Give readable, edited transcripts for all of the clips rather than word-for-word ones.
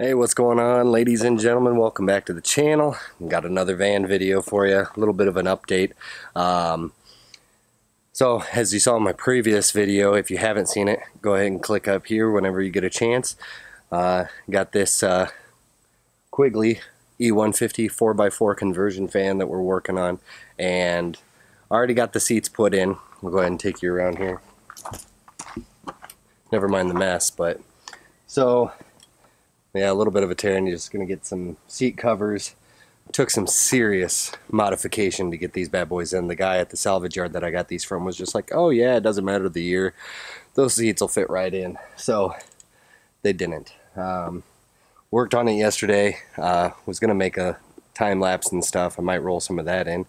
Hey, what's going on, ladies and gentlemen? Welcome back to the channel. Got another van video for you, a little bit of an update. So as you saw in my previous video, if you haven't seen it, go ahead and click up here whenever you get a chance. Got this Quigley E150 4x4 conversion fan that we're working on, and already got the seats put in. We'll go ahead and take you around here. Never mind the mess, but so yeah, a little bit of a tear, and you're just gonna get some seat covers. Took some serious modification to get these bad boys in. The guy at the salvage yard that I got these from was just like, oh yeah, it doesn't matter the year, those seats will fit right in. So they didn't. Worked on it yesterday. Was gonna make a time lapse and stuff. I might roll some of that in,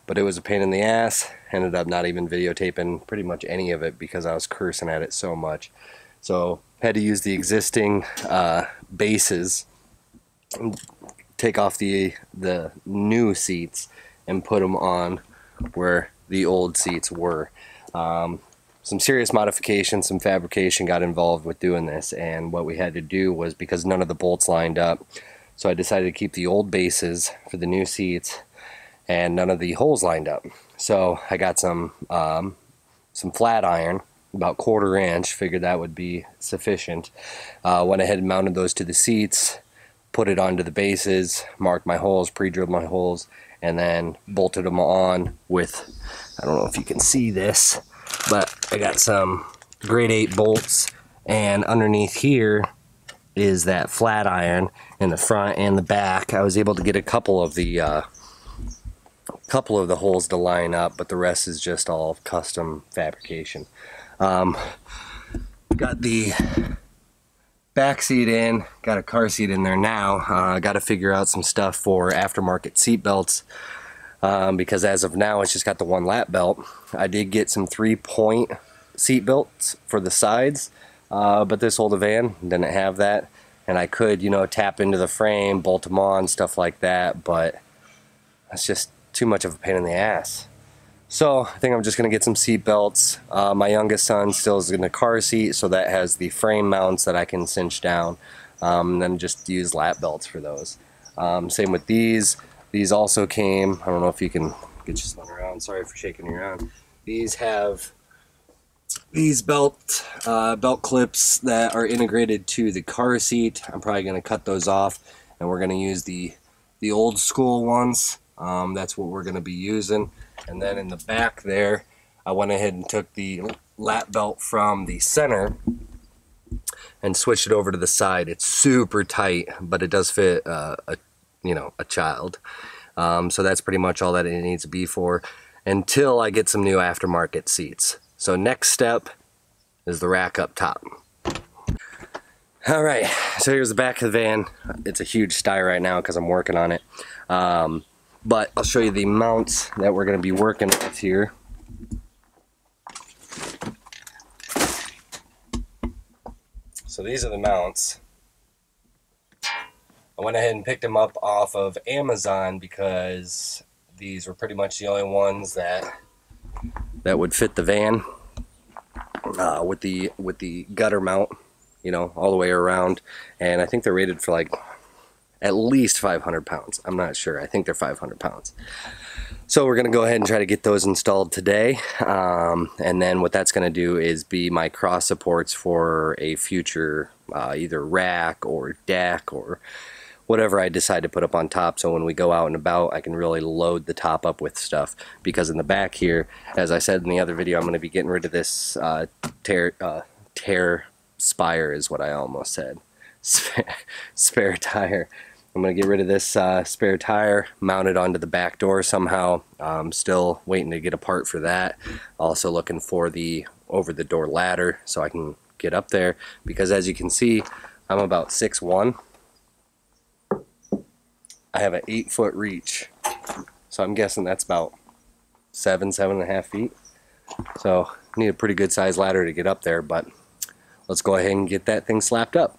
but it was a pain in the ass. Ended up not even videotaping pretty much any of it because I was cursing at it so much. So had to use the existing bases, take off the new seats and put them on where the old seats were. Some serious modification, some fabrication got involved with doing this, and what we had to do was, because none of the bolts lined up, so I decided to keep the old bases for the new seats and none of the holes lined up. So I got some flat iron, about 1/4 inch, figured that would be sufficient. Went ahead and mounted those to the seats, put it onto the bases, marked my holes, pre-drilled my holes, and then bolted them on with, I don't know if you can see this, but I got some grade 8 bolts, and underneath here is that flat iron in the front and the back. I was able to get a couple of the holes to line up, but the rest is just all custom fabrication. Got the back seat in, got a car seat in there now. Got to figure out some stuff for aftermarket seat belts, because as of now it's just got the one lap belt. I did get some 3-point seat belts for the sides, but this older van didn't have that, and I could, you know, tap into the frame, bolt them on, stuff like that, but that's just too much of a pain in the ass. So I think I'm just gonna get some seat belts. My youngest son still is in the car seat, so that has the frame mounts that I can cinch down, and then just use lap belts for those. Same with these. These also came, I don't know if you can get you spun around, sorry for shaking you around. These have these belt clips that are integrated to the car seat. I'm probably gonna cut those off, and we're gonna use the old school ones. That's what we're gonna be using. And then in the back there, I went ahead and took the lap belt from the center and switched it over to the side. It's super tight, but it does fit a child. So that's pretty much all that it needs to be for until I get some new aftermarket seats. So next step is the rack up top. All right, so here's the back of the van. It's a huge sty right now because I'm working on it. But I'll show you the mounts that we're going to be working with here. So these are the mounts. I went ahead and picked them up off of Amazon because these were pretty much the only ones that would fit the van, with the gutter mount, you know, all the way around. And I think they're rated for like at least 500 pounds. I'm not sure. I think they're 500 pounds. So we're going to go ahead and try to get those installed today. And then what that's going to do is be my cross supports for a future either rack or deck or whatever I decide to put up on top. So when we go out and about, I can really load the top up with stuff. Because in the back here, as I said in the other video, I'm going to be getting rid of this tear spire is what I almost said. Spare tire. I'm going to get rid of this spare tire, mount it onto the back door somehow. I'm still waiting to get a part for that. Also looking for the over the door ladder so I can get up there, because as you can see, I'm about 6'1". I have an 8-foot reach, so I'm guessing that's about 7.5 feet. So I need a pretty good size ladder to get up there, but let's go ahead and get that thing slapped up.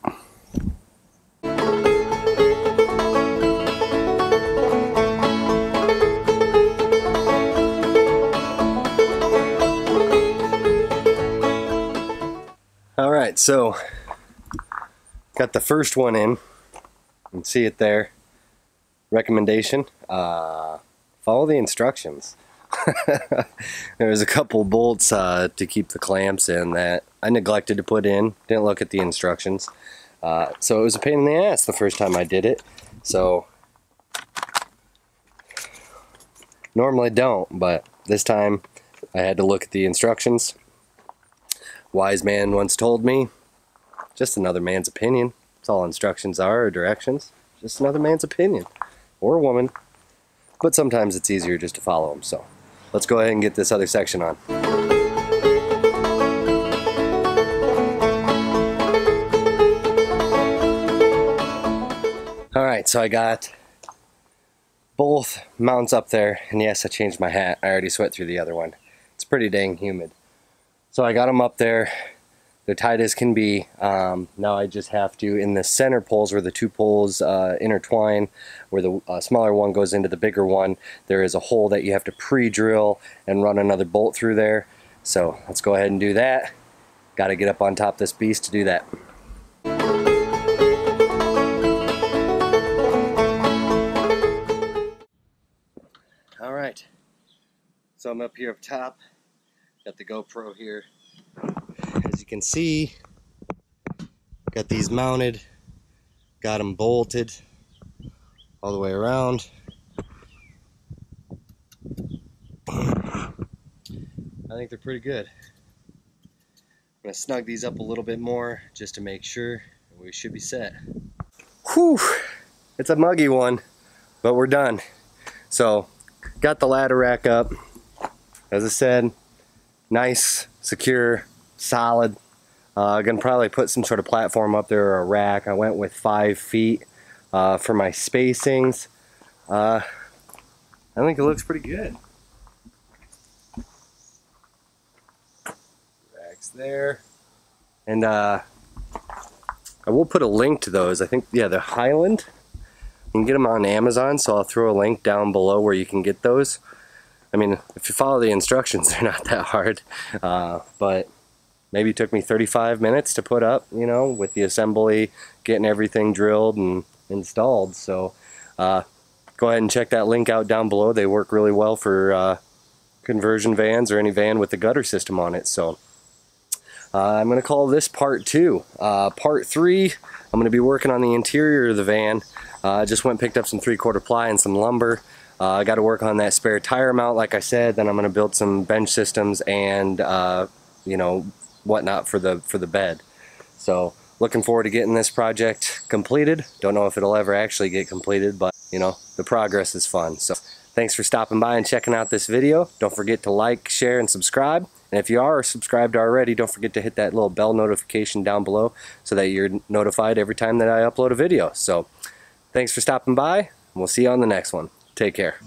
Alright, so got the first one in. You can see it there. Recommendation, follow the instructions. There was a couple bolts to keep the clamps in that I neglected to put in, didn't look at the instructions. So it was a pain in the ass the first time I did it. So normally don't, but this time I had to look at the instructions. Wise man once told me, just another man's opinion. That's all instructions are, or directions. Just another man's opinion. Or woman. But sometimes it's easier just to follow them. So let's go ahead and get this other section on. Alright, so I got both mounts up there, and yes, I changed my hat. I already sweat through the other one. It's pretty dang humid. So I got them up there. They're tight as can be. Now I just have to, in the center poles where the two poles intertwine, where the smaller one goes into the bigger one, there is a hole that you have to pre-drill and run another bolt through there. So let's go ahead and do that. Got to get up on top of this beast to do that. All right, so I'm up here up top. Got the GoPro here. As you can see, got these mounted, got them bolted all the way around. I think they're pretty good. I'm going to snug these up a little bit more just to make sure we should be set. Whew! It's a muggy one, but we're done. So, got the ladder rack up. As I said, nice, secure, solid. Gonna probably put some sort of platform up there or a rack. I went with 5 feet for my spacings. I think it looks pretty good. Racks there. And I will put a link to those. I think, yeah, the Highland. You can get them on Amazon, so I'll throw a link down below where you can get those. I mean, if you follow the instructions, they're not that hard. But maybe it took me 35 minutes to put up, you know, with the assembly, getting everything drilled and installed. So go ahead and check that link out down below. They work really well for conversion vans or any van with the gutter system on it. So I'm going to call this part 2. Part 3, I'm going to be working on the interior of the van. I just went and picked up some 3/4 ply and some lumber. I got to work on that spare tire mount, like I said. Then I'm going to build some bench systems and you know, whatnot for the bed. So looking forward to getting this project completed. Don't know if it'll ever actually get completed, but you know, the progress is fun. So thanks for stopping by and checking out this video. Don't forget to like, share, and subscribe. And if you are subscribed already, don't forget to hit that little bell notification down below so that you're notified every time that I upload a video. So thanks for stopping by, and we'll see you on the next one. Take care.